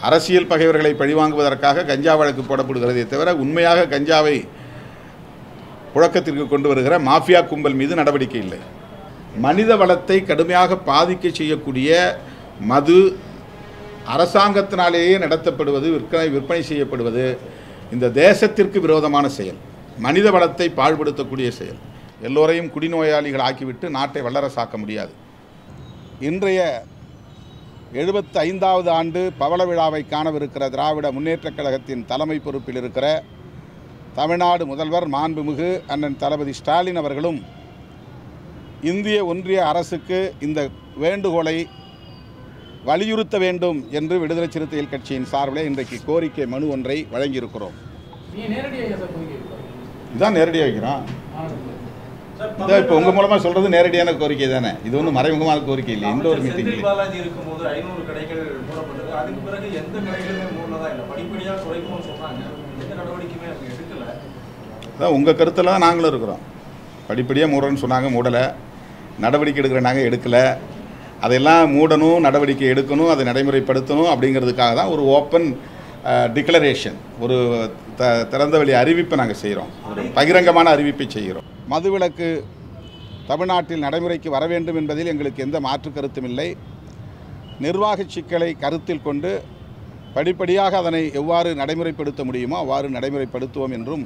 அரசியல் பகைவர்களை பழிவாங்குவதற்காக கஞ்சா வழக்கு போடப்படுகிறதே தவிர உண்மையாக கஞ்சாவை புழக்கத்திற்கு கொண்டு வருகிற மாஃபியா கும்பல் மீது நடவடிக்கை இல்லை. மனித வளத்தை கடுமையாக பாதிக்க செய்யக்கூடிய மது அரசாங்கத்தினாலேயே நடத்தப்படுவது, விற்பனை செய்யப்படுவது இந்த தேசத்திற்கு விரோதமான செயல், மனித வளத்தை பாழ்படுத்தக்கூடிய செயல். எல்லோரையும் குடிநோயாளிகள் ஆக்கிவிட்டு நாட்டை வல்லரசாக்க முடியாது. இன்றைய 75வது ஆண்டு பவள விழாவை காணவிருக்கிற திராவிட முன்னேற்றக் கழகத்தின் தலைமை பொறுப்பில் இருக்கிற தமிழ்நாடு முதல்வர் மாண்புமிகு அண்ணன் தளபதி ஸ்டாலின் அவர்களும் இந்திய ஒன்றிய அரசுக்கு இந்த வேண்டுகோளை வலியுறுத்த வேண்டும் என்று விடுதலை சிறுத்தைகள் கட்சியின் சார்பில் இன்றைக்கு கோரிக்கை மனு ஒன்றை வழங்கியிருக்கிறோம். இதுதான் நேரடியாக வைக்கிறோம். இதான் இப்போ உங்கள் மூலமாக சொல்கிறது நேரடியான கோரிக்கை தானே, இது ஒன்றும் மறைமுகமான கோரிக்கை இல்லை. இந்த ஒரு மீட்டிங் இருக்கும்போது 500 கடைகள் மூடப்பட்டது, அதுக்கு பிறகு எந்த கடைகளுமே மூடனதா இல்லை, படிப்படியாக குறைக்கணும்னு சொன்னாங்க, எந்த நடவடிக்கையுமே அவங்க எடுக்கலை. அதான் உங்கள் கருத்தில் தான் நாங்களும் இருக்கிறோம். படிப்படியாக மூடணும்னு சொன்னாங்க, மூடலை. நடவடிக்கை எடுக்கிற நாங்கள் எடுக்கலை. அதெல்லாம் மூடணும், நடவடிக்கை எடுக்கணும், அதை நடைமுறைப்படுத்தணும் அப்படிங்கிறதுக்காக தான் ஒரு ஓப்பன் டிக்ளரேஷன், ஒரு திறந்தவெளி அறிவிப்பை நாங்கள் செய்கிறோம், ஒரு பகிரங்கமான அறிவிப்பை செய்கிறோம். மதுவிலக்கு தமிழ்நாட்டில் நடைமுறைக்கு வர வேண்டும் என்பதில் எங்களுக்கு எந்த மாற்று கருத்தும் இல்லை. நிர்வாக சிக்கலை கருத்தில் கொண்டு படிப்படியாக அதனை எவ்வாறு நடைமுறைப்படுத்த முடியுமோ அவ்வாறு நடைமுறைப்படுத்துவோம் என்றும்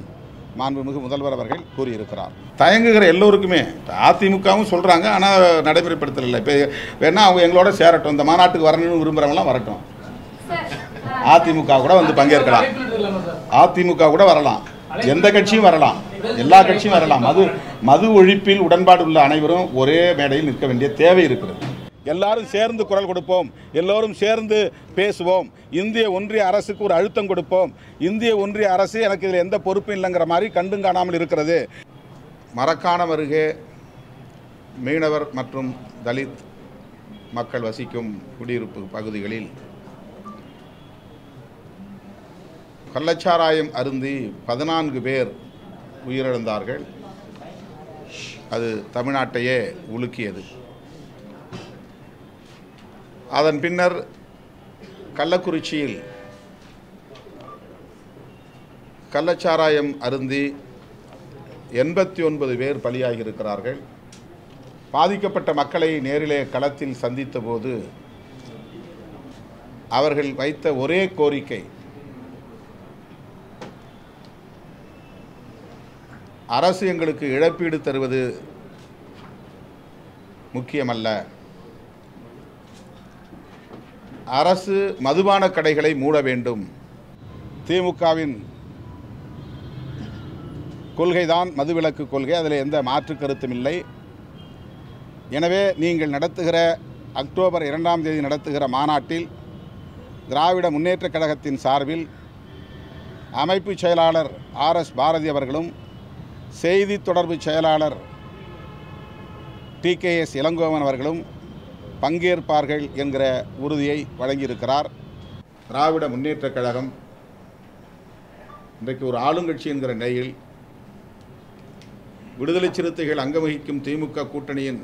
மாண்புமிகு முதல்வர் அவர்கள் கூறியிருக்கிறார். தயங்குகிற எல்லோருக்குமே அதிமுகவும் சொல்கிறாங்க, ஆனால் நடைமுறைப்படுத்தலை. இப்போ வேணால் அவங்க எங்களோட சேரட்டும், இந்த மாநாட்டுக்கு வரணும்னு விரும்புகிறவங்களாம் வரட்டும். அதிமுக கூட வந்து பங்கேற்கலாம், அதிமுக கூட வரலாம், எந்த கட்சியும் வரலாம், எல்லா கட்சியும் வரலாம். மது ஒழிப்பில் உடன்பாடு உள்ள அனைவரும் ஒரே மேடையில் நிற்க வேண்டிய தேவை இருக்கிறது. எல்லாரும் சேர்ந்து குரல் கொடுப்போம், எல்லோரும் சேர்ந்து பேசுவோம், இந்திய ஒன்றிய அரசுக்கு ஒரு அழுத்தம் கொடுப்போம். இந்திய ஒன்றிய அரசு எனக்கு இதில் எந்த பொறுப்பும் இல்லைங்கிற மாதிரி கண்டும் காணாமல் இருக்கிறது. மரக்காணம் அருகே மீனவர் மற்றும் தலித் மக்கள் வசிக்கும் குடியிருப்பு பகுதிகளில் கள்ளச்சாராயம் அருந்தி 14 பேர் உயிரிழந்தார்கள். அது தமிழ்நாட்டையே உலுக்கியது. அதன் பின்னர் கள்ளக்குறிச்சியில் கள்ளச்சாராயம் அருந்தி 89 பேர் பலியாகியிருக்கிறார்கள். பாதிக்கப்பட்ட மக்களை நேரிலே களத்தில் சந்தித்த போது அவர்கள் வைத்த ஒரே கோரிக்கை, அரசு எங்களுக்கு இழப்பீடு தருவது முக்கியமல்ல, அரசு மதுபான கடைகளை மூட வேண்டும். திமுகவின் கொள்கைதான் மதுவிலக்கு கொள்கை, அதில் எந்த மாற்று கருத்தும் இல்லை. எனவே நீங்கள் நடத்துகிற அக்டோபர் 2ஆம் தேதி நடத்துகிற மாநாட்டில் திராவிட முன்னேற்றக் கழகத்தின் சார்பில் அமைப்பு செயலாளர் RS பாரதி அவர்களும் செய்தி தொடர்பு செயலாளர் TKS இளங்கோவன் அவர்களும் பங்கேற்பார்கள் என்கிற உறுதியை வழங்கியிருக்கிறார். திராவிட முன்னேற்றக் கழகம் இன்றைக்கு ஒரு ஆளுங்கட்சி என்கிற நிலையில் விடுதலை சிறுத்தைகள் அங்கவகிக்கும் திமுக கூட்டணியின்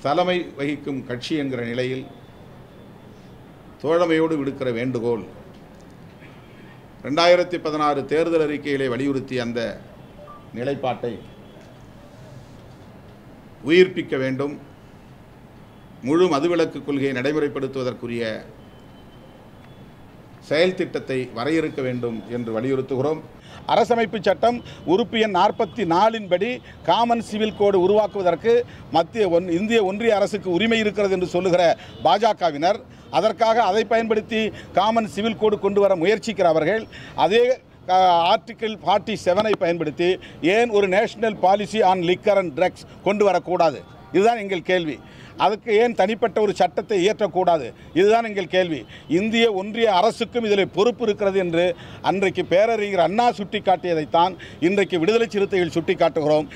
தலைமை வகிக்கும் கட்சி என்கிற நிலையில் தோழமையோடு விடுக்கிற வேண்டுகோள், 2016 தேர்தல் அறிக்கையிலே வலியுறுத்திய அந்த நிலைப்பாட்டை உயிர்ப்பிக்க வேண்டும். முழு மதுவிலக்கு கொள்கையை நடைமுறைப்படுத்துவதற்குரிய செயல் திட்டத்தை வரையறுக்க வேண்டும் என்று வலியுறுத்துகிறோம். அரசமைப்பு சட்டம் உறுப்பு எண் 44 படி காமன் சிவில் கோடு உருவாக்குவதற்கு இந்திய ஒன்றிய அரசுக்கு உரிமை இருக்கிறது என்று சொல்லுகிற பாஜகவினர் அதற்காக அதை பயன்படுத்தி காமன் சிவில் கோடு கொண்டு வர முயற்சிக்கிறவர்கள் அதே ஆர்டிகிள் 47 பயன்படுத்தி ஏன் ஒரு national policy on liquor and drugs கொண்டு வரக்கூடாது? இதுதான் எங்கள் கேள்வி. அதுக்கு ஏன் தனிப்பட்ட ஒரு சட்டத்தை இயற்றக்கூடாது? இதுதான் எங்கள் கேள்வி. இந்திய ஒன்றிய அரசுக்கும் இதில் பொறுப்பு இருக்கிறது என்று அன்றைக்கு பேரறிஞர் அண்ணா சுட்டிக்காட்டியதைத்தான் இன்றைக்கு விடுதலை சிறுத்தைகள் சுட்டிக்காட்டுகிறோம்.